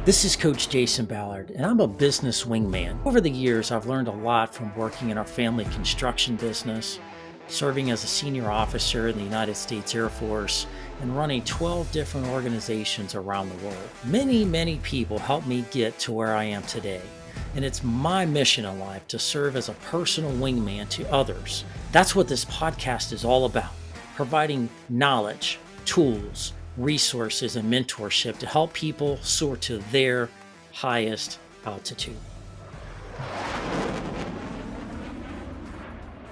This is Coach Jason Ballard, and I'm a business wingman. Over the years, I've learned a lot from working in our family construction business, serving as a senior officer in the United States Air Force, and running 12 different organizations around the world. Many people helped me get to where I am today, and it's my mission in life to serve as a personal wingman to others. That's what this podcast is all about, providing knowledge, tools, resources, and mentorship to help people soar to their highest altitude.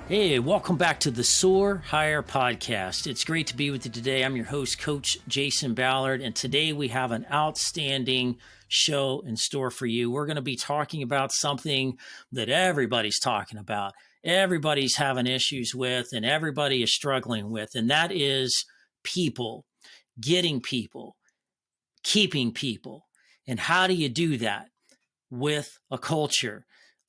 Hey, welcome back to the Soar Higher podcast. It's great to be with you today. I'm your host, Coach Jason Ballard, and today we have an outstanding show in store for you. We're going to be talking about something that everybody's talking about, everybody's having issues with, and everybody is struggling with, and that is people. Getting people, keeping people. And how do you do that with a culture?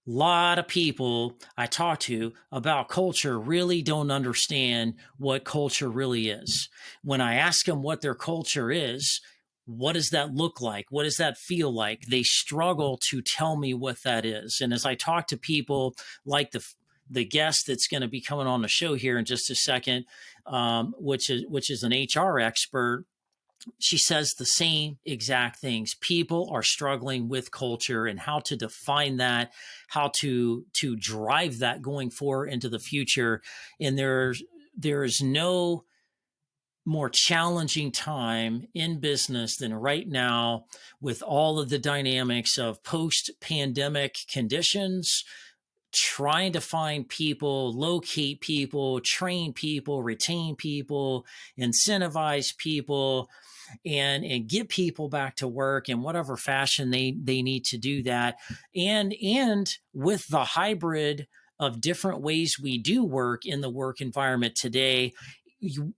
A lot of people I talk to about culture really don't understand what culture really is. When I ask them what their culture is, what does that look like? What does that feel like? They struggle to tell me what that is. And as I talk to people like the guest that's going to be coming on the show here in just a second, which is an HR expert, she says the same exact things. People are struggling with culture and how to define that, how to drive that going forward into the future. And there's no more challenging time in business than right now, with all of the dynamics of post-pandemic conditions, trying to find people, locate people, train people, retain people, incentivize people, and get people back to work in whatever fashion they need to do that. And with the hybrid of different ways we do work in the work environment today,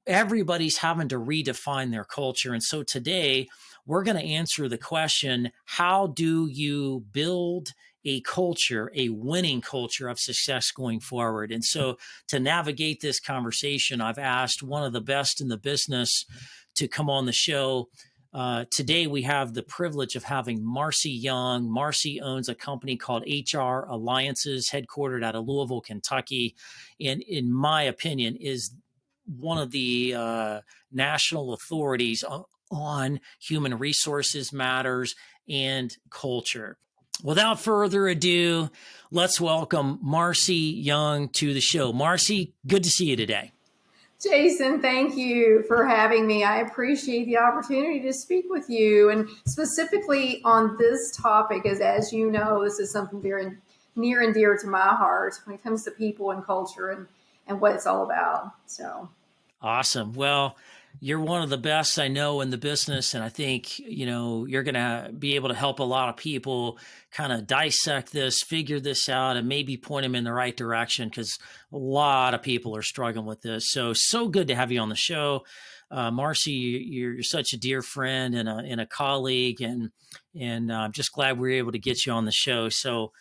everybody's having to redefine their culture. And so today we're going to answer the question, how do you build a culture, a winning culture of success going forward? And so to navigate this conversation, I've asked one of the best in the business to come on the show. Today, we have the privilege of having Marcy Young. Marcy owns a company called HR Alliances, headquartered out of Louisville, Kentucky, and in my opinion, is one of the national authorities on human resources matters and culture. Without further ado, let's welcome Marcy Young to the show. Marcy, good to see you today. Jason, thank you for having me. I appreciate the opportunity to speak with you, and specifically on this topic, as you know, this is something very near and dear to my heart when it comes to people and culture and what it's all about. So awesome. Well, you're one of the best I know in the business, and I think, you're going to be able to help a lot of people kind of dissect this, figure this out, and maybe point them in the right direction, because a lot of people are struggling with this. So good to have you on the show. Marcy, you're such a dear friend and a colleague, and I'm just glad we were able to get you on the show. So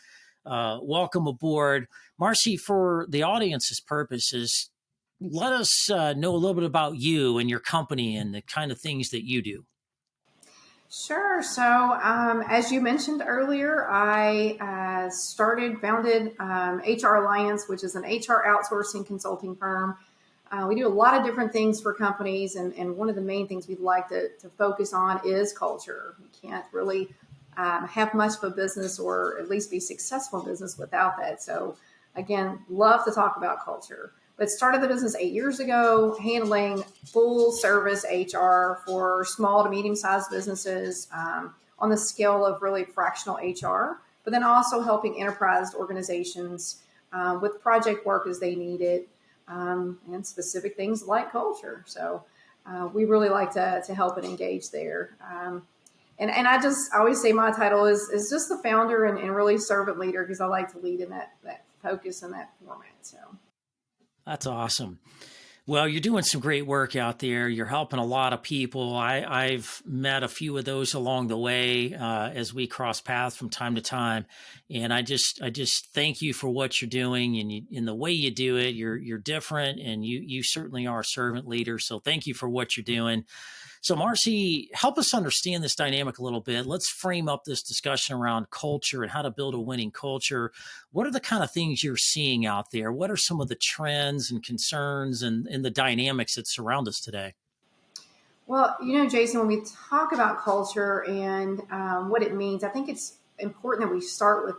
welcome aboard. Marcy, for the audience's purposes, let us know a little bit about you and your company and the kind of things that you do. Sure. So, as you mentioned earlier, I founded HR Alliance, which is an HR outsourcing consulting firm. We do a lot of different things for companies, and one of the main things we'd like to focus on is culture. You can't really have much of a business, or at least be successful in business, without that. So, again, love to talk about culture. But started the business 8 years ago, handling full service HR for small to medium sized businesses on the scale of really fractional HR, but then also helping enterprise organizations with project work as they need it, and specific things like culture. So we really like to help and engage there. And I always say my title is just the founder and really servant leader, because I like to lead in that focus and that format. So. That's awesome. Well, you're doing some great work out there. You're helping a lot of people. I've met a few of those along the way as we cross paths from time to time, and I just thank you for what you're doing and in the way you do it. You're different, and you certainly are a servant leader. So thank you for what you're doing. So, Marcy, help us understand this dynamic a little bit. Let's frame up this discussion around culture and how to build a winning culture. What are the kind of things you're seeing out there? What are some of the trends and concerns and the dynamics that surround us today? Well, Jason, when we talk about culture and what it means, I think it's important that we start with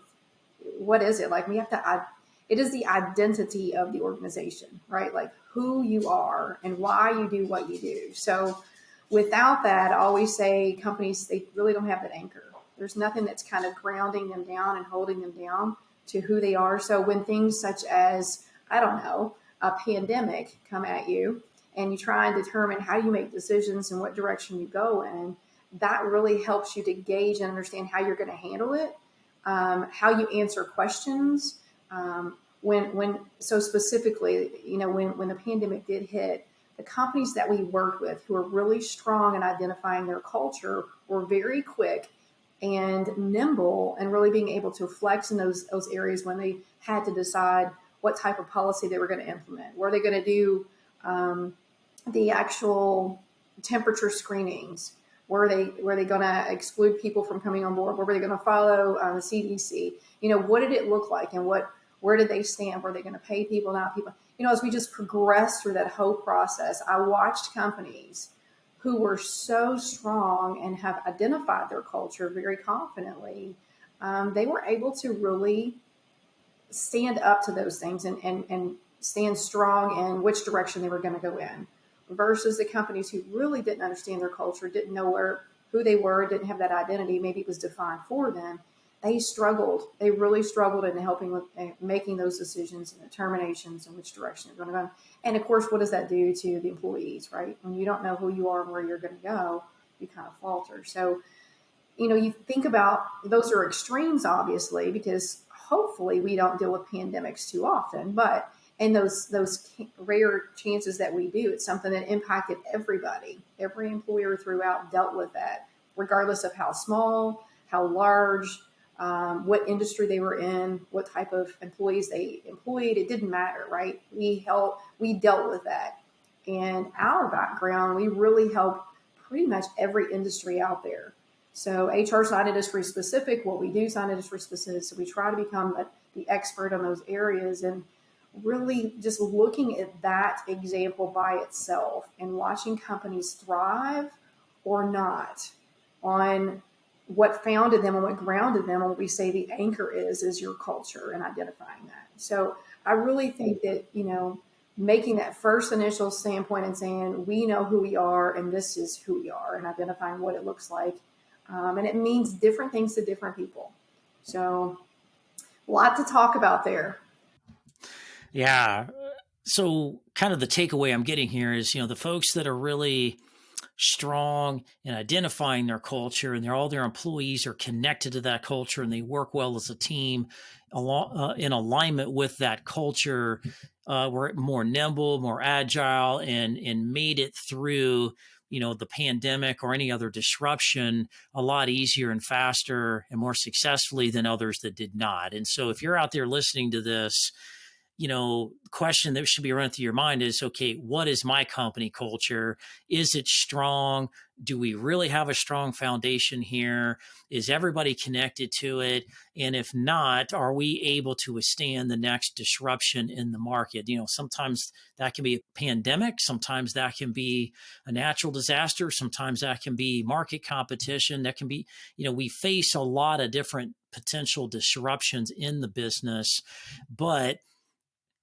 what is it? Like we have to, it is the identity of the organization, right? Like who you are and why you do what you do. So without that, I always say companies, they really don't have that anchor. There's nothing that's kind of grounding them down and holding them down to who they are. So when things such as, I don't know, a pandemic come at you and you try and determine how you make decisions and what direction you go in, that really helps you to gauge and understand how you're going to handle it, how you answer questions. So specifically, when the pandemic did hit, the companies that we worked with who are really strong in identifying their culture were very quick and nimble and really being able to flex in those areas when they had to decide what type of policy they were going to implement. Were they going to do the actual temperature screenings? Were they going to exclude people from coming on board? Were they going to follow the CDC? What did it look like, and where did they stand? Were they going to pay people, not people? As we just progressed through that whole process, I watched companies who were so strong and have identified their culture very confidently. They were able to really stand up to those things and stand strong in which direction they were going to go in, versus the companies who really didn't understand their culture, didn't know who they were, didn't have that identity. Maybe it was defined for them. They struggled. They really struggled in helping with making those decisions and determinations in which direction they're going to go. And of course, what does that do to the employees, right? When you don't know who you are and where you're going to go, you kind of falter. So, you think about those are extremes, obviously, because hopefully we don't deal with pandemics too often, but in those rare chances that we do, it's something that impacted everybody. Every employer throughout dealt with that, regardless of how small, how large, what industry they were in, what type of employees they employed. It didn't matter, right? We dealt with that. And our background, we really help pretty much every industry out there. So HR is not industry specific. What we do is not industry specific. So we try to become the expert on those areas, and really just looking at that example by itself and watching companies thrive or not on what founded them and what grounded them, and what we say the anchor is your culture, and identifying that. So I really think that, making that first initial standpoint and saying, we know who we are and this is who we are, and identifying what it looks like. And it means different things to different people. So a lot to talk about there. Yeah. So, kind of the takeaway I'm getting here is, the folks that are really strong in identifying their culture and all their employees are connected to that culture and they work well as a team in alignment with that culture, were more nimble, more agile, and made it through the pandemic or any other disruption a lot easier and faster and more successfully than others that did not. And so if you're out there listening to this, question that should be running through your mind is, okay, what is my company culture? Is it strong? Do we really have a strong foundation here? Is everybody connected to it? And if not, are we able to withstand the next disruption in the market? Sometimes that can be a pandemic. Sometimes that can be a natural disaster. Sometimes that can be market competition. That can be, we face a lot of different potential disruptions in the business, but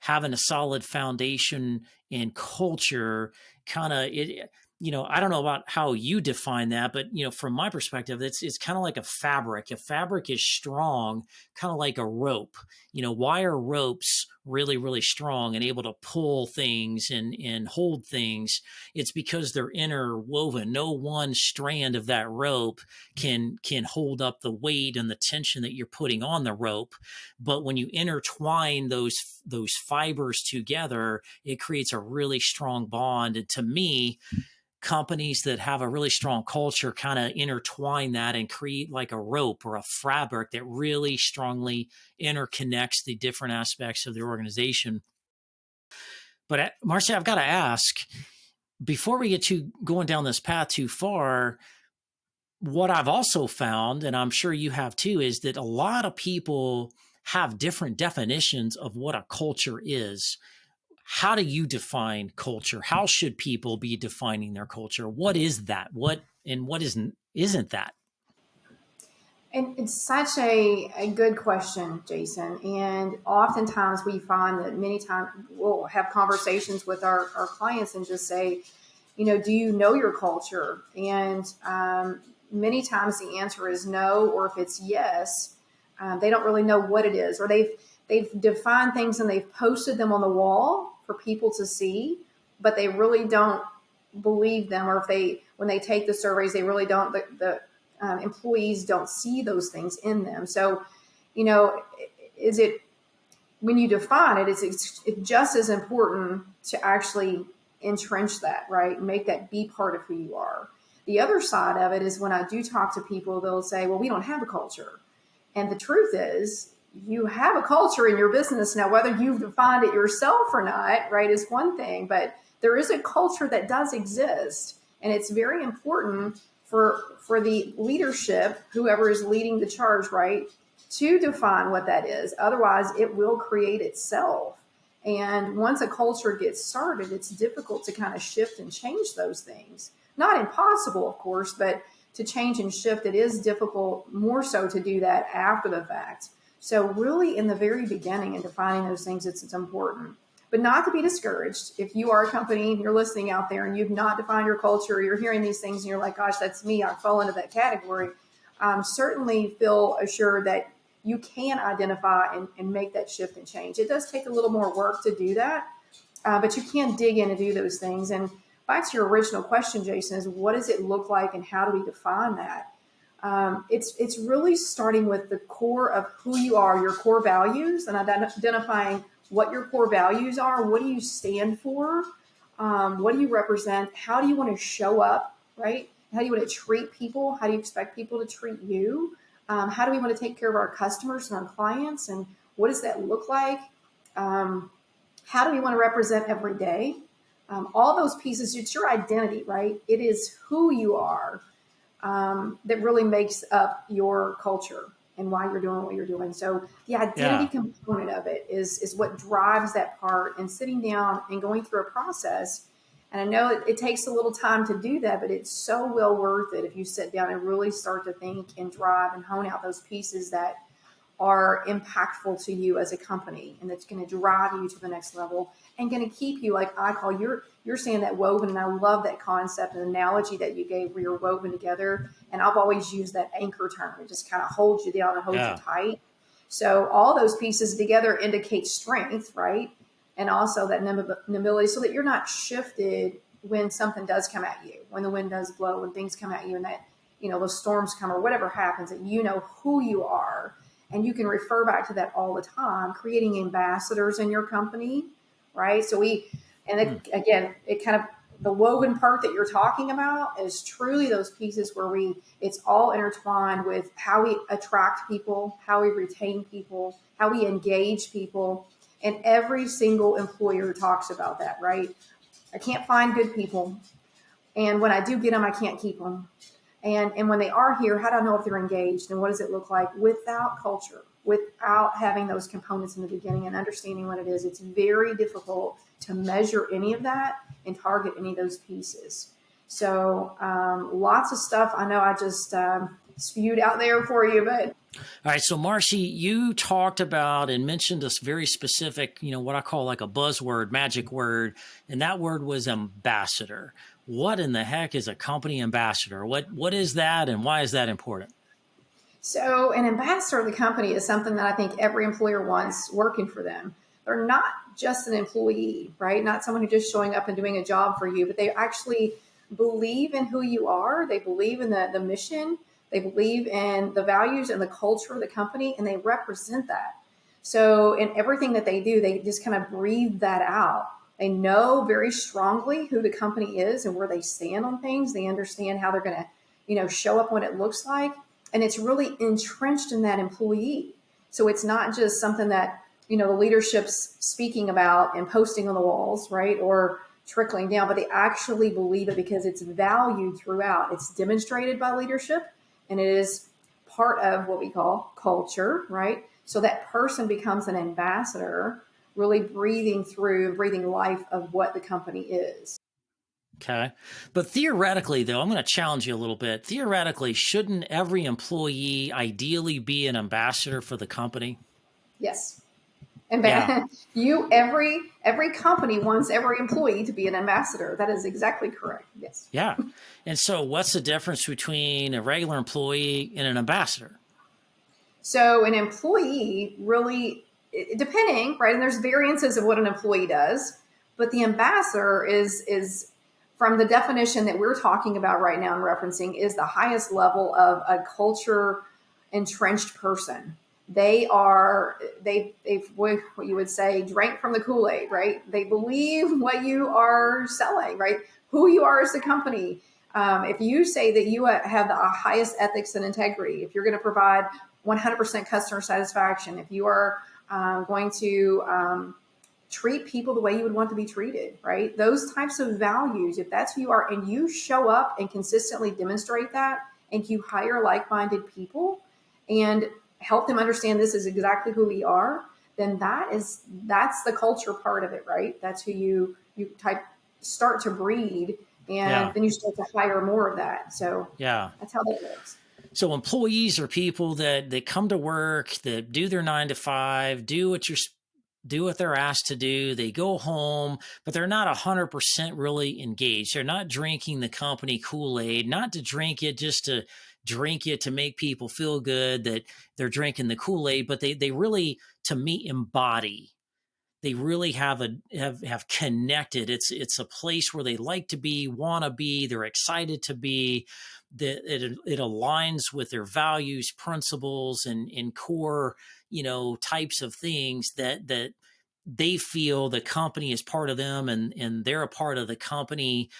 having a solid foundation and culture kind of it, I don't know about how you define that, but from my perspective, it's kind of like a fabric. A fabric is strong, kind of like a rope. Wire ropes really, really strong and able to pull things and hold things, it's because they're interwoven. No one strand of that rope can hold up the weight and the tension that you're putting on the rope. But when you intertwine those fibers together, it creates a really strong bond. And to me, companies that have a really strong culture kind of intertwine that and create like a rope or a fabric that really strongly interconnects the different aspects of their organization. But Marcy, I've got to ask, before we get to going down this path too far, what I've also found, and I'm sure you have too, is that a lot of people have different definitions of what a culture is. How do you define culture? How should people be defining their culture? What is that? What isn't that? And it's such a good question, Jason. And oftentimes we find that many times we'll have conversations with our clients and just say, do you know your culture? And many times the answer is no, or if it's yes, they don't really know what it is, or they've defined things and they've posted them on the wall for people to see, but they really don't believe them, or when they take the surveys, they really don't. The employees don't see those things in them. So, is it when you define it, it's just as important to actually entrench that, right? Make that be part of who you are. The other side of it is when I do talk to people, they'll say, well, we don't have a culture. And the truth is, you have a culture in your business. Now, whether you've defined it yourself or not, right, is one thing, but there is a culture that does exist. And it's very important for the leadership, whoever is leading the charge, right, to define what that is. Otherwise, it will create itself. And once a culture gets started, it's difficult to kind of shift and change those things. Not impossible, of course, but to change and shift, it is difficult, more so to do that after the fact. So really in the very beginning and defining those things, it's important. But not to be discouraged. If you are a company and you're listening out there and you've not defined your culture, you're hearing these things and you're like, gosh, that's me, I fall into that category. Certainly feel assured that you can identify and make that shift and change. It does take a little more work to do that, but you can dig in and do those things. And back to your original question, Jason, is what does it look like and how do we define that? It's really starting with the core of who you are, your core values, and identifying what your core values are. What do you stand for? What do you represent? How do you want to show up, right? How do you want to treat people? How do you expect people to treat you? How do we want to take care of our customers and our clients? And what does that look like? How do we want to represent every day? All those pieces, it's your identity, right? It is who you are that really makes up your culture and why you're doing what you're doing. So the identity component of it is what drives that part, and sitting down and going through a process. And I know it takes a little time to do that, but it's so well worth it if you sit down and really start to think and drive and hone out those pieces that are impactful to you as a company, and that's going to drive you to the next level and going to keep you, like I call you're saying that woven, and I love that concept and analogy that you gave where you're woven together. And I've always used that anchor term. It just kind of holds you down and holds you tight. So all those pieces together indicate strength, right? And also that nimbility, so that you're not shifted when something does come at you, when the wind does blow, when things come at you, and that, those storms come or whatever happens, that you know who you are. And you can refer back to that all the time, creating ambassadors in your company, right? So again, it kind of, the woven part that you're talking about is truly those pieces where it's all intertwined with how we attract people, how we retain people, how we engage people. And every single employer talks about that, right? I can't find good people. And when I do get them, I can't keep them. And when they are here, how do I know if they're engaged, and what does it look like without culture, without having those components in the beginning and understanding what it is? It's very difficult to measure any of that and target any of those pieces. So lots of stuff. I know I just spewed out there for you, but. All right. So Marcy, you talked about and mentioned this very specific, what I call like a buzzword, magic word, and that word was ambassador. What in the heck is a company ambassador? What is that, and why is that important? So an ambassador of the company is something that I think every employer wants working for them. they're not just an employee, right? Not someone who's just showing up and doing a job for you, but they actually believe in who you are. They believe in the mission. They believe in the values and the culture of the company, and they represent that. So in everything that they do, they just kind of breathe that out. They know very strongly who the company is and where they stand on things. They understand how they're going to, show up, what it looks like. And it's really entrenched in that employee. So it's not just something that, the leadership's speaking about and posting on the walls, right? Or trickling down, but they actually believe it because it's valued throughout. It's demonstrated by leadership, and it is part of what we call culture, right? So that person becomes an ambassador, really breathing life of what the company is. Okay. But theoretically, though, I'm going to challenge you a little bit. Theoretically, shouldn't every employee ideally be an ambassador for the company? Yes. And Yeah. every company wants every employee to be an ambassador. That is exactly correct. Yes. Yeah. And so what's the difference between a regular employee and an ambassador? So an employee really, depending, right? And there's variances of what an employee does, but the ambassador is from the definition that we're talking about right now and referencing is the highest level of a culture entrenched person. They've what you would say drank from the Kool-Aid, right? They believe what you are selling, right? Who you are as a company. If you say that you have the highest ethics and integrity, if you're going to provide 100% customer satisfaction, if you are going to treat people the way you would want to be treated, right? Those types of values, if that's who you are and you show up and consistently demonstrate that and you hire like-minded people and help them understand this is exactly who we are, then that's the culture part of it, right? That's who you start to breed, and then you start to hire more of that. So that's how that works. So employees are people that come to work, that do their 9 to 5, do what they're asked to do. They go home, but they're not 100% really engaged. They're not drinking the company Kool-Aid, not to drink it just to drink it to make people feel good that they're drinking the Kool-Aid, but they really, to me, embody. They really have connected. It's a place where they like to be, want to be, they're excited to be. That it aligns with their values, principles, and core, types of things that they feel the company is part of them, and they're a part of the company,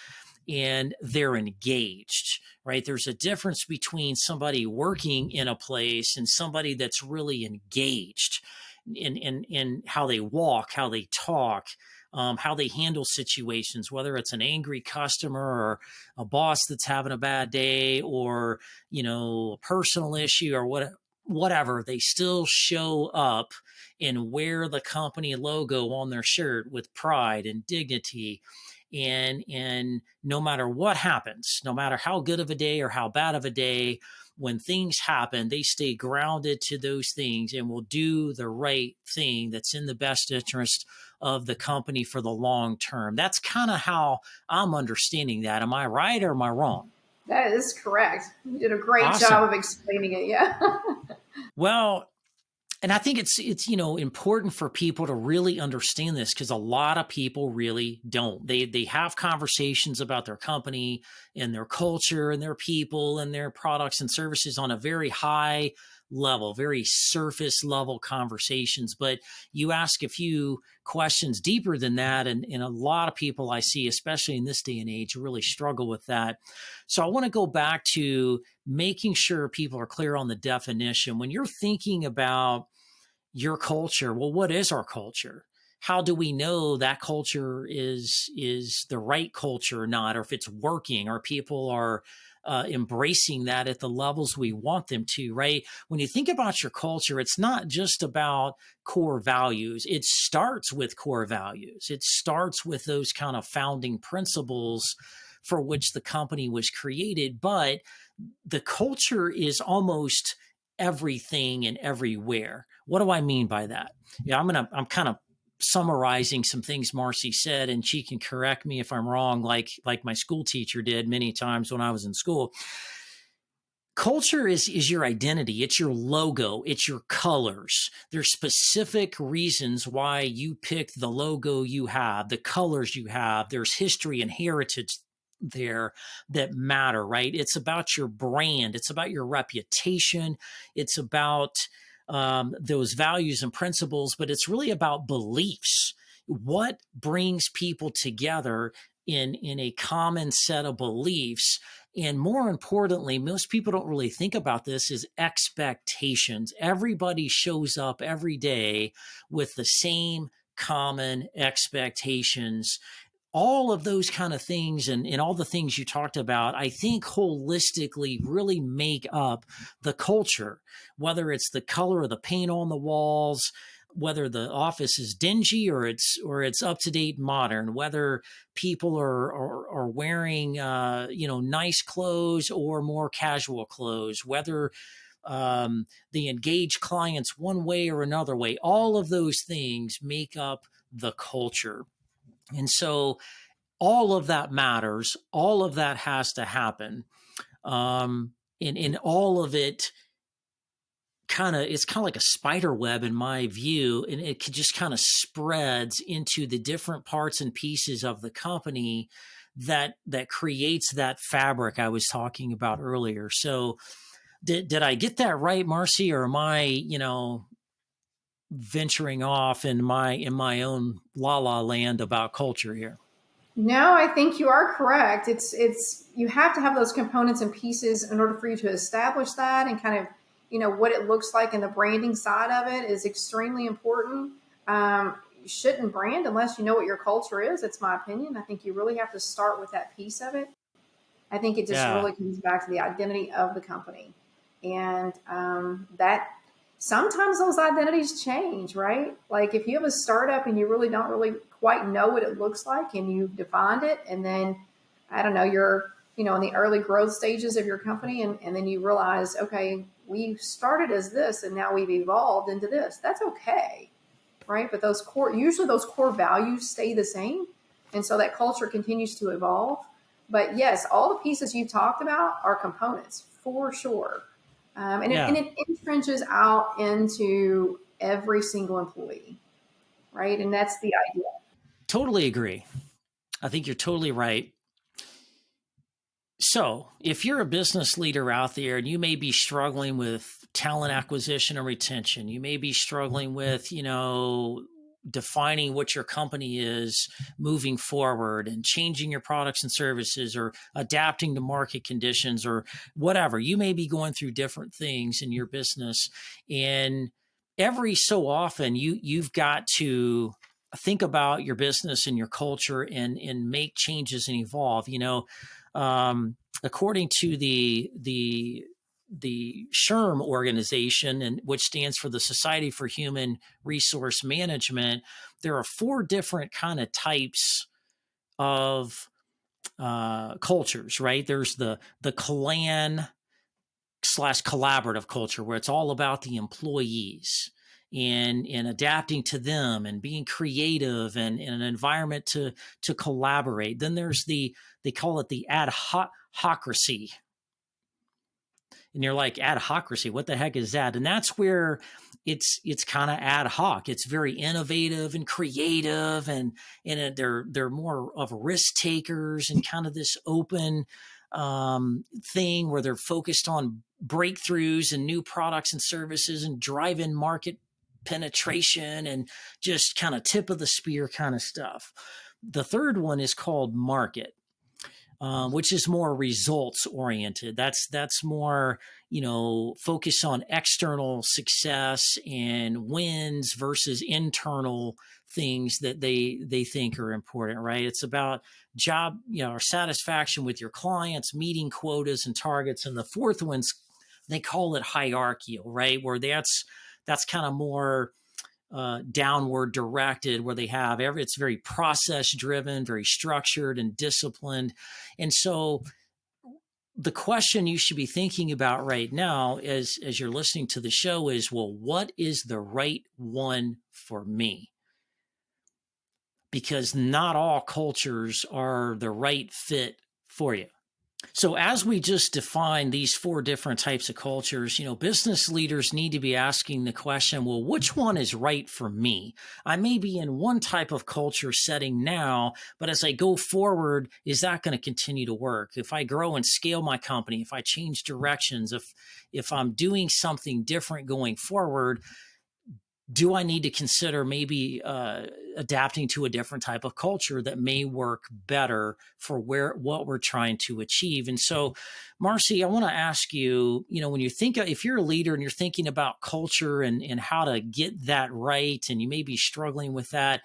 and they're engaged, right? There's a difference between somebody working in a place and somebody that's really engaged in how they walk, how they talk, how they handle situations, whether it's an angry customer or a boss that's having a bad day, or, a personal issue or whatever. They still show up and wear the company logo on their shirt with pride and dignity. And no matter what happens, no matter how good of a day or how bad of a day, when things happen, they stay grounded to those things and will do the right thing that's in the best interest of the company for the long term. That's kind of how I'm understanding that. Am I right or am I wrong? That is correct. You did a great Awesome. job of explaining it. Yeah. Well, and I think it's important for people to really understand this, because a lot of people really don't. They have conversations about their company and their culture and their people and their products and services on a very high level, very surface level conversations. But you ask a few questions deeper than that, and a lot of people I see, especially in this day and age, really struggle with that. So I want to go back to making sure people are clear on the definition. When you're thinking about your culture, well, what is our culture? How do we know that culture is the right culture or not, or if it's working, or people are embracing that at the levels we want them to, right? When you think about your culture, it's not just about core values. It starts with core values. It starts with those kind of founding principles for which the company was created. But the culture is almost everything and everywhere. What do I mean by that? Yeah, I'm kind of summarizing some things Marcy said, and she can correct me if I'm wrong, like my school teacher did many times when I was in school. culture is your identity. It's your logo. It's your colors. There's specific reasons why you picked the logo you have, the colors you have. There's history and heritage there that matter, right? It's about your brand. It's about your reputation. It's about those values and principles, but it's really about beliefs. What brings people together in a common set of beliefs? And more importantly, most people don't really think about this, is expectations. Everybody shows up every day with the same common expectations. All of those kind of things, and all the things you talked about, I think holistically really make up the culture, whether it's the color of the paint on the walls, whether the office is dingy or it's up to date modern, whether people are wearing nice clothes or more casual clothes, whether they engage clients one way or another way. All of those things make up the culture. And so all of that matters. All of that has to happen. In all of it, it's kind of like a spider web in my view, and it just kind of spreads into the different parts and pieces of the company that creates that fabric I was talking about earlier. So did I get that right, Marcy, or am I, venturing off in my own la la land about culture here? No, I think you are correct. It's you have to have those components and pieces in order for you to establish that, and kind of what it looks like, and the branding side of it is extremely important. You shouldn't brand unless you know what your culture is. It's my opinion. I think you really have to start with that piece of it. I think it just Yeah. really comes back to the identity of the company, and that sometimes those identities change, right? Like if you have a startup and you really don't really quite know what it looks like, and you've defined it, and then I don't know, you're in the early growth stages of your company, and then you realize, okay, we started as this and now we've evolved into this. That's okay, right? But usually those core values stay the same, and so that culture continues to evolve. But yes, all the pieces you've talked about are components for sure, and Yeah. it entrenches out into every single employee, right? And that's the idea. Totally agree. I think you're totally right. So, if you're a business leader out there and you may be struggling with talent acquisition and retention, you may be struggling with, defining what your company is moving forward and changing your products and services or adapting to market conditions or whatever. You may be going through different things in your business, and every so often you've got to think about your business and your culture and make changes and evolve. According to the SHRM organization, and which stands for the Society for Human Resource Management, there are four different kind of types of cultures. Right? There's the clan slash collaborative culture, where it's all about the employees and adapting to them and being creative and in an environment to collaborate. Then there's they call it the ad hocracy. And you're like, ad hocracy, what the heck is that? And that's where it's kind of ad hoc. It's very innovative and creative, and they're more of risk takers and kind of this open thing where they're focused on breakthroughs and new products and services and drive-in market penetration and just kind of tip of the spear kind of stuff. The third one is called market, which is more results oriented. That's more focus on external success and wins versus internal things that they think are important. Right? It's about job or satisfaction with your clients, meeting quotas and targets. And the fourth one's, they call it hierarchical, right? Where that's kind of more downward directed, where they have it's very process driven, very structured and disciplined. And so the question you should be thinking about right now as you're listening to the show is, well, what is the right one for me? Because not all cultures are the right fit for you. So as we just defined these four different types of cultures, business leaders need to be asking the question, well, which one is right for me? I may be in one type of culture setting now, but as I go forward, is that going to continue to work? If I grow and scale my company, if I change directions, if I'm doing something different going forward, do I need to consider maybe adapting to a different type of culture that may work better for what we're trying to achieve? And so, Marcy, I want to ask you, when you think if you're a leader and you're thinking about culture and how to get that right, and you may be struggling with that,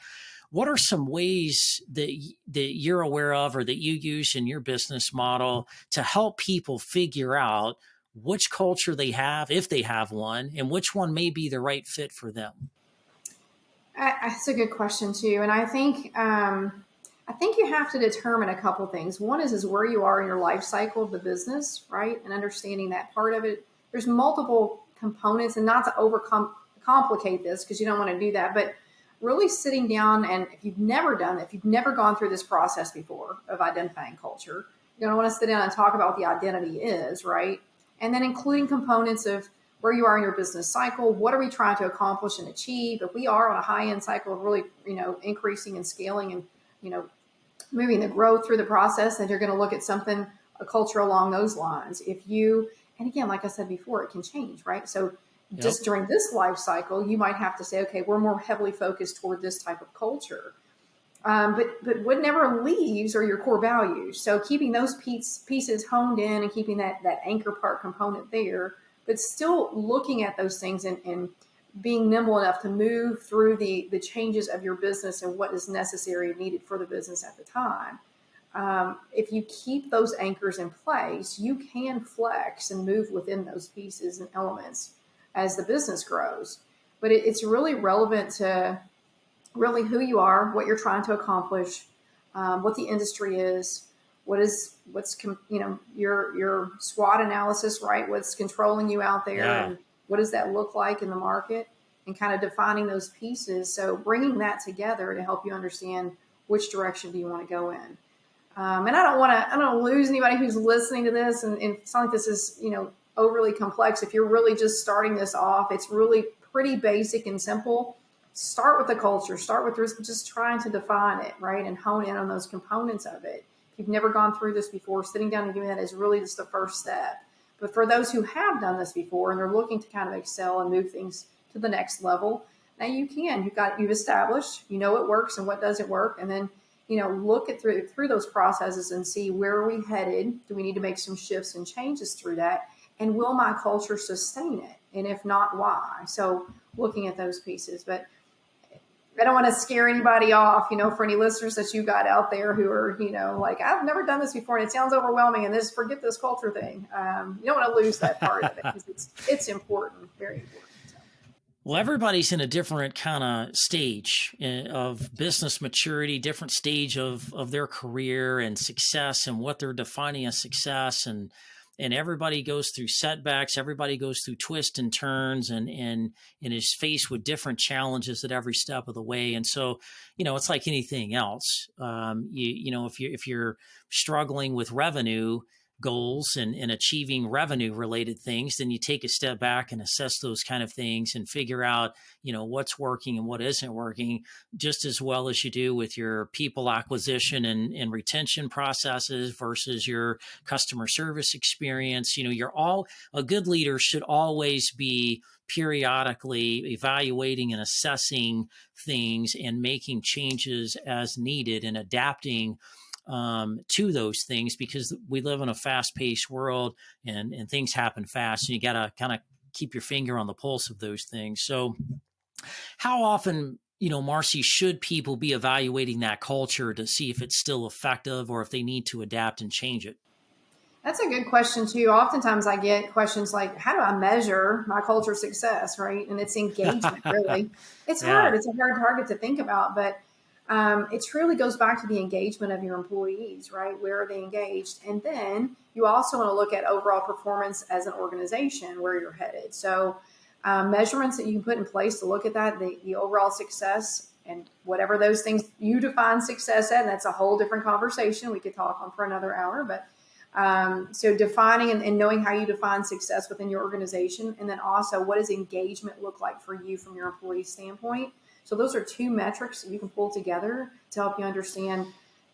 what are some ways that you're aware of or that you use in your business model to help people figure out which culture they have, if they have one, and which one may be the right fit for them? That's a good question too, and I think you have to determine a couple things. One is where you are in your life cycle of the business, right, and understanding that part of it. There's multiple components, and not to complicate this because you don't want to do that, but really sitting down, and if you've never done it, if you've never gone through this process before of identifying culture, you're going to want to sit down and talk about what the identity is, right, and then including components of where you are in your business cycle. What are we trying to accomplish and achieve? If we are on a high end cycle of really, increasing and scaling and, moving the growth through the process, then you're going to look at something, a culture along those lines. And again, like I said before, it can change, right? So Yep. just during this life cycle, you might have to say, okay, we're more heavily focused toward this type of culture. But what never leaves are your core values. So keeping those pieces honed in and keeping that anchor part component there, but still looking at those things and being nimble enough to move through the changes of your business and what is necessary and needed for the business at the time. If you keep those anchors in place, you can flex and move within those pieces and elements as the business grows. But it's really relevant to really who you are, what you're trying to accomplish, what the industry is, your SWOT analysis, right? What's controlling you out there, Yeah. and what does that look like in the market, and kind of defining those pieces. So bringing that together to help you understand which direction do you want to go in. And I don't lose anybody who's listening to this, and it's not like this is, overly complex. If you're really just starting this off, it's really pretty basic and simple. Start with the culture, start with just trying to define it, right? And hone in on those components of it. If you've never gone through this before, sitting down and doing that is really just the first step. But for those who have done this before and they're looking to kind of excel and move things to the next level, now you can. You've established, what works and what doesn't work, and then look at through those processes and see, where are we headed? Do we need to make some shifts and changes through that? And will my culture sustain it? And if not, why? So looking at those pieces. But I don't want to scare anybody off, for any listeners that you got out there who are, like, I've never done this before and it sounds overwhelming, and forget this culture thing. You don't want to lose that part of it because it's important, very important. So. Well, everybody's in a different kind of stage of business maturity, different stage of their career and success and what they're defining as success. And everybody goes through setbacks. Everybody goes through twists and turns and is faced with different challenges at every step of the way. And so, it's like anything else. If you're struggling with revenue goals and achieving revenue related things, then you take a step back and assess those kind of things and figure out, what's working and what isn't working, just as well as you do with your people acquisition and retention processes versus your customer service experience. A good leader should always be periodically evaluating and assessing things and making changes as needed and adapting to those things, because we live in a fast-paced world and things happen fast, and you got to kind of keep your finger on the pulse of those things. So how often, Marcy, should people be evaluating that culture to see if it's still effective or if they need to adapt and change it? That's a good question too. Oftentimes I get questions like, how do I measure my culture success? Right. And it's engagement, really. It's Yeah. hard. It's a hard target to think about, but it truly goes back to the engagement of your employees, right? Where are they engaged? And then you also want to look at overall performance as an organization, where you're headed. So measurements that you can put in place to look at that, the overall success, and whatever those things you define success at, and that's a whole different conversation we could talk on for another hour. But So defining and knowing how you define success within your organization, and then also what does engagement look like for you from your employee standpoint. So those are two metrics that you can pull together to help you understand,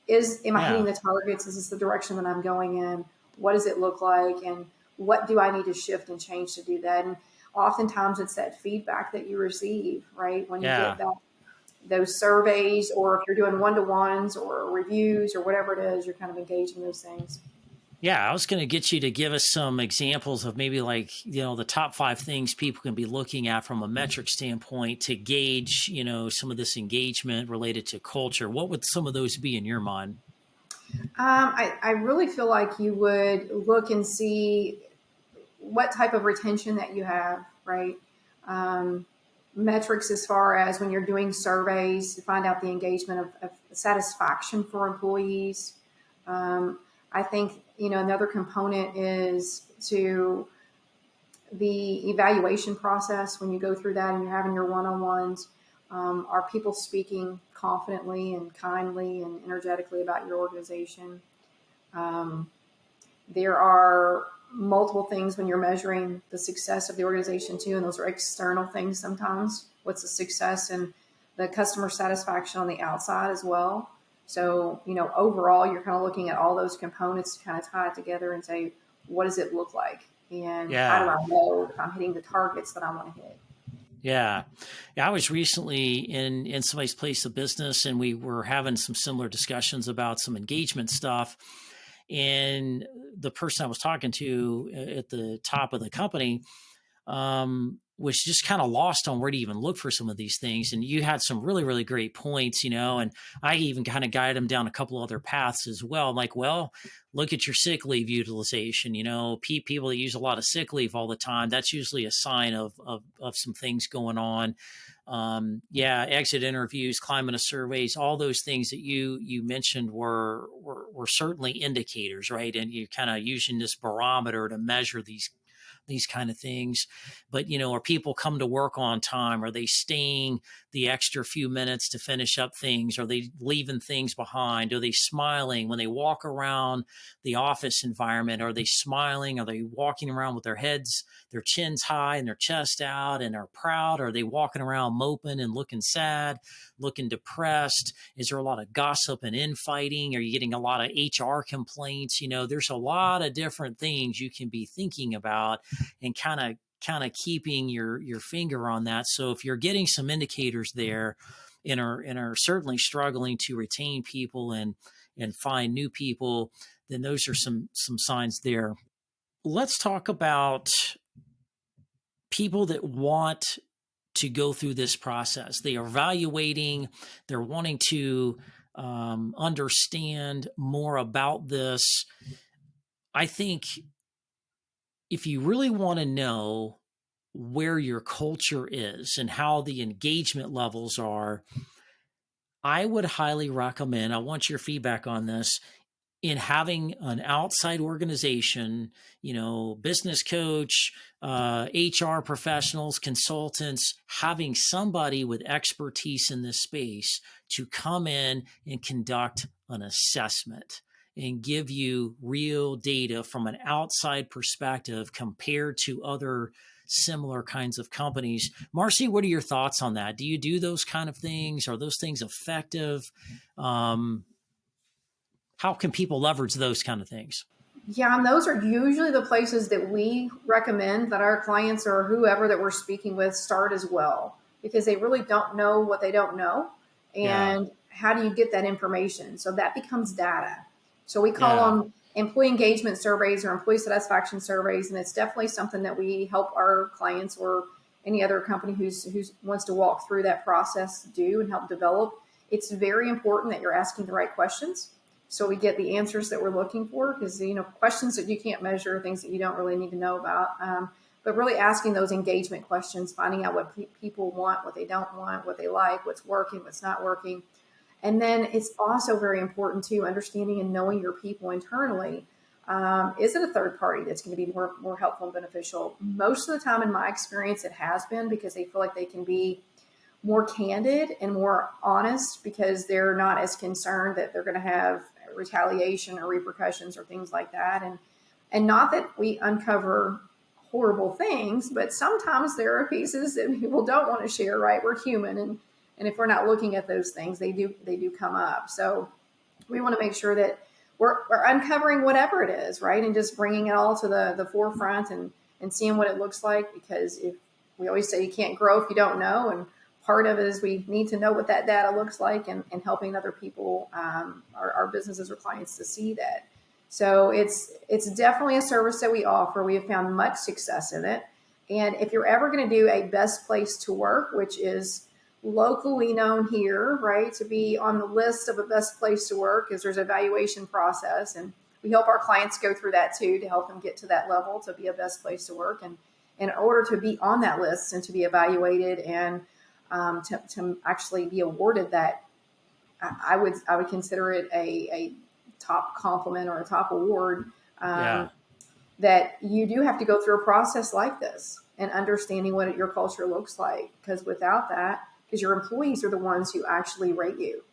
am I hitting Yeah. the targets? Is this the direction that I'm going in? What does it look like? And what do I need to shift and change to do that? And oftentimes it's that feedback that you receive, right? When you Yeah. get those surveys, or if you're doing one-to-ones or reviews or whatever it is, you're kind of engaging those things. Yeah, I was going to get you to give us some examples of maybe like, the top 5 things people can be looking at from a metric standpoint to gauge, some of this engagement related to culture. What would some of those be in your mind? I really feel like you would look and see what type of retention that you have, right? Um, Metrics as far as when you're doing surveys to find out the engagement of satisfaction for employees. I think, another component is to the evaluation process when you go through that and you're having your one-on-ones. Are people speaking confidently and kindly and energetically about your organization? Um, there are multiple things when you're measuring the success of the organization too, and those are external things sometimes. What's the success and the customer satisfaction on the outside as well? So, overall, you're kind of looking at all those components to kind of tie it together and say, what does it look like? And how do Yeah. I know if I'm hitting the targets that I want to hit? Yeah. Yeah. I was recently in somebody's place of business and we were having some similar discussions about some engagement stuff. And the person I was talking to at the top of the company was just kind of lost on where to even look for some of these things. And you had some really, really great points, and I even kind of guided them down a couple other paths as well. I'm like, well, look at your sick leave utilization. People that use a lot of sick leave all the time, that's usually a sign of some things going on. Yeah, exit interviews, climate of surveys, all those things that you mentioned were certainly indicators, right? And you're kind of using this barometer to measure these kind of things. But, are people come to work on time? Are they staying the extra few minutes to finish up things? Are they leaving things behind? Are they smiling when they walk around the office environment? Are they smiling? Are they walking around with their chins high and their chest out and are proud? Are they walking around moping and looking sad, looking depressed? Is there a lot of gossip and infighting? Are you getting a lot of HR complaints? There's a lot of different things you can be thinking about and kind of keeping your finger on that. So if you're getting some indicators there and are certainly struggling to retain people and find new people, then those are some signs there. Let's talk about people that want to go through this process. They are evaluating, they're wanting to understand more about this. I think if you really want to know where your culture is and how the engagement levels are, I would highly recommend, I want your feedback on this, in having an outside organization, business coach, HR professionals, consultants, having somebody with expertise in this space to come in and conduct an assessment and give you real data from an outside perspective compared to other similar kinds of companies. Marcy, what are your thoughts on that? Do you do those kind of things? Are those things effective? How can people leverage those kind of things? Yeah, and those are usually the places that we recommend that our clients or whoever that we're speaking with start as well, because they really don't know what they don't know. Yeah. And how do you get that information? So that becomes data. So we call Yeah. them employee engagement surveys or employee satisfaction surveys. And it's definitely something that we help our clients or any other company who's wants to walk through that process do and help develop. It's very important that you're asking the right questions so we get the answers that we're looking for, because questions that you can't measure are things that you don't really need to know about, but really asking those engagement questions, finding out what people want, what they don't want, what they like, what's working, what's not working. And then it's also very important too, understanding and knowing your people internally. Is it a third party that's going to be more helpful and beneficial? Most of the time in my experience it has been, because they feel like they can be more candid and more honest, because they're not as concerned that they're going to have retaliation or repercussions or things like that. And not that we uncover horrible things, but sometimes there are pieces that people don't want to share, right? We're human, and if we're not looking at those things, they do come up. So we want to make sure that we're uncovering whatever it is, right? And just bringing it all to the forefront and seeing what it looks like, because if we always say you can't grow if you don't know. And part of it is we need to know what that data looks like, and helping other people, our businesses or clients, to see that. So it's definitely a service that we offer. We have found much success in it. And if you're ever going to do a best place to work, which is locally known here, right, to be on the list of a best place to work, is there's an evaluation process, and we help our clients go through that too, to help them get to that level to be a best place to work. And in order to be on that list and to be evaluated and to actually be awarded that, I would consider it a top compliment or a top award. Yeah. That you do have to go through a process like this and understanding what your culture looks like, because without that, because your employees are the ones who actually rate you.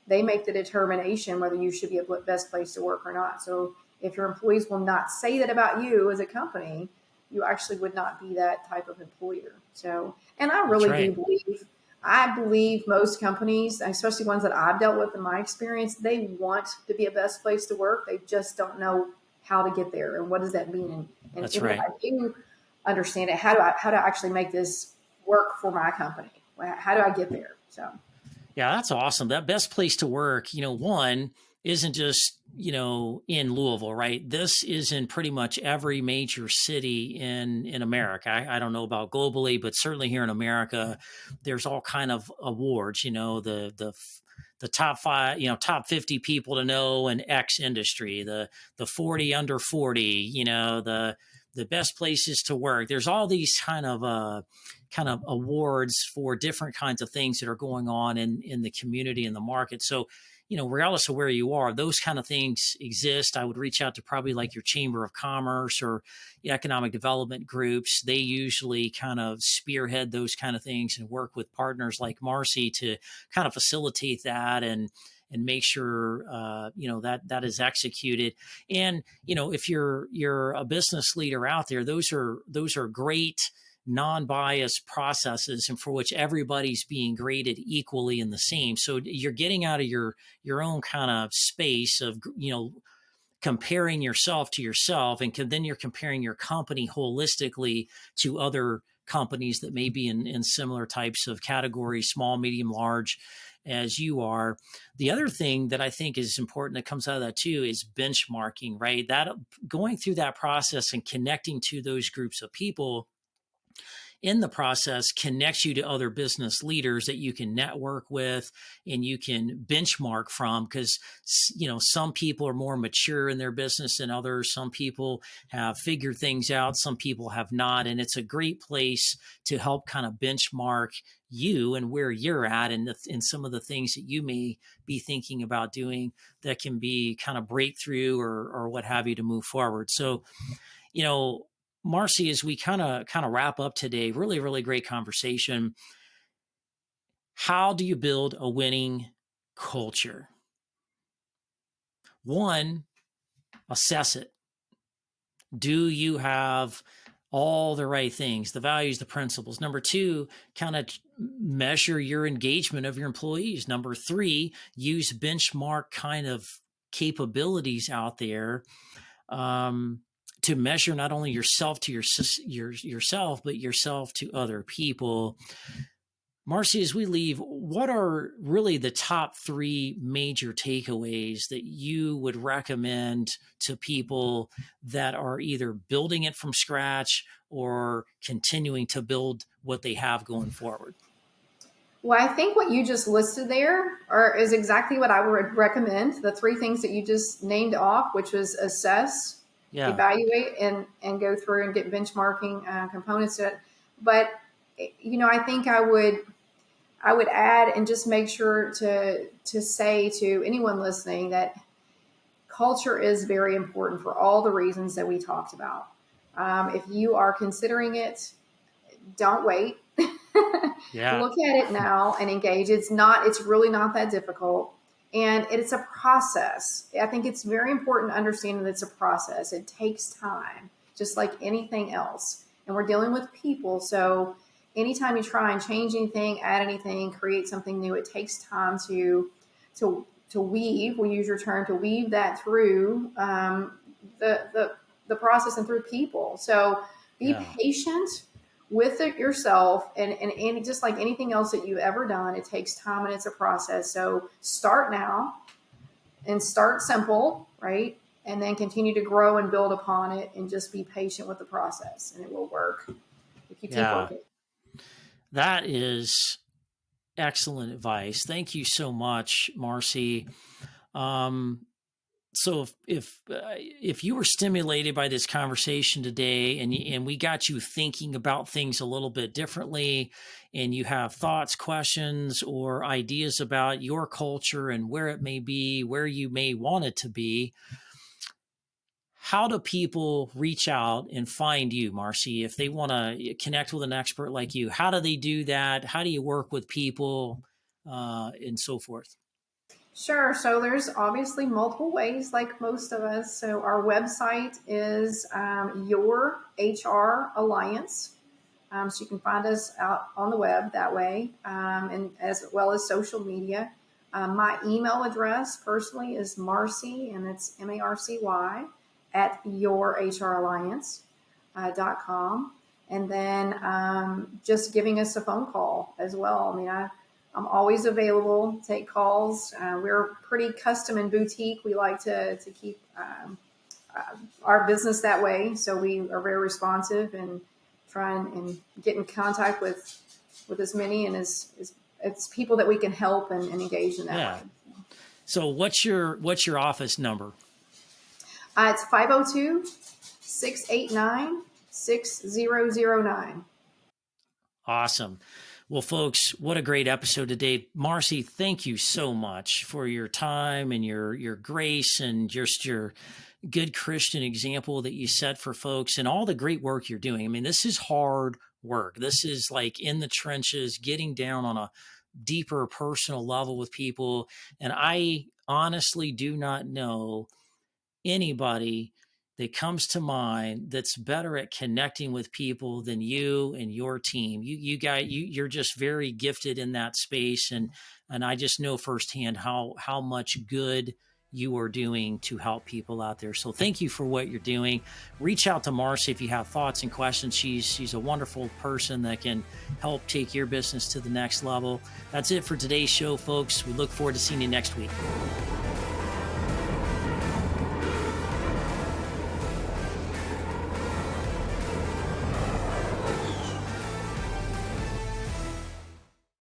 They make the determination whether you should be a best place to work or not. So if your employees will not say that about you as a company, you actually would not be that type of employer. So, and I really do believe, I believe most companies, especially ones that I've dealt with in my experience, they want to be a best place to work. They just don't know how to get there and what does that mean. And That's if right. I do understand it, how do I actually make this work for my company? How do I get there? So. Yeah, that's awesome. That best place to work, one isn't just, in Louisville, right? This is in pretty much every major city in America. I don't know about globally, but certainly here in America, there's all kind of awards, the top 5, top 50 people to know in X industry, the 40 under 40, the best places to work. There's all these kind of awards for different kinds of things that are going on in the community and the market. So, regardless of where you are, those kind of things exist. I would reach out to probably like your Chamber of Commerce or economic development groups. They usually kind of spearhead those kind of things and work with partners like Marcy to kind of facilitate that and make sure that is executed. And if you're a business leader out there, those are great non-biased processes, and for which everybody's being graded equally and the same. So you're getting out of your own kind of space of comparing yourself to yourself, and then you're comparing your company holistically to other companies that may be in similar types of categories, small, medium, large, as you are. The other thing that I think is important that comes out of that too is benchmarking, right? That going through that process and connecting to those groups of people in the process connects you to other business leaders that you can network with and you can benchmark from, because some people are more mature in their business than others. Some people have figured things out, some people have not, and it's a great place to help kind of benchmark you and where you're at, and some of the things that you may be thinking about doing that can be kind of breakthrough or what have you to move forward. So Marcy, as we kind of wrap up today, really, really great conversation. How do you build a winning culture? One, assess it. Do you have all the right things, the values, the principles? Number two, kind of measure your engagement of your employees. Number three, use benchmark kind of capabilities out there to measure not only yourself to yourself, but yourself to other people. Marcy, as we leave, what are really the top 3 major takeaways that you would recommend to people that are either building it from scratch or continuing to build what they have going forward? Well, I think what you just listed there is exactly what I would recommend. The 3 things that you just named off, which was assess, evaluate, and go through and get benchmarking components to it. But, I think I would add and just make sure to say to anyone listening that culture is very important for all the reasons that we talked about. If you are considering it, don't wait. Yeah. Look at it now and engage. It's really not that difficult. And it's a process. I think it's very important to understand that it's a process. It takes time, just like anything else. And we're dealing with people. So anytime you try and change anything, add anything, create something new, it takes time to weave. We use your term to weave that through the process and through people. So be Yeah. patient with it yourself, and just like anything else that you've ever done, it takes time and it's a process. So start now and start simple, right? And then continue to grow and build upon it, and just be patient with the process, and it will work if you keep Yeah. working. That is excellent advice. Thank you so much, Marcy. Um, so if you were stimulated by this conversation today, and we got you thinking about things a little bit differently, and you have thoughts, questions, or ideas about your culture and where it may be, where you may want it to be, how do people reach out and find you, Marcy, if they want to connect with an expert like you? How do they do that? How do you work with people, and so forth? Sure. So there's obviously multiple ways, like most of us. So our website is Your HR Alliance. So you can find us out on the web that way, and as well as social media. My email address personally is Marcy, and it's Marcy at yourhralliance.com. And then just giving us a phone call as well. I mean, I'm always available, take calls. We're pretty custom and boutique. We like to keep our business that way. So we are very responsive and try and get in contact with as many and as people that we can help and engage in that Yeah. way. So what's your office number? It's 502-689-6009. Awesome. Well, folks, what a great episode today. Marcy, thank you so much for your time and your grace and just your good Christian example that you set for folks and all the great work you're doing. I mean, this is hard work. This is like in the trenches, getting down on a deeper personal level with people. And I honestly do not know anybody that comes to mind that's better at connecting with people than you and your team. You're just very gifted in that space, and I just know firsthand how much good you are doing to help people out there. So thank you for what you're doing. Reach out to Marcy if you have thoughts and questions. She's a wonderful person that can help take your business to the next level. That's it for today's show, folks. We look forward to seeing you next week.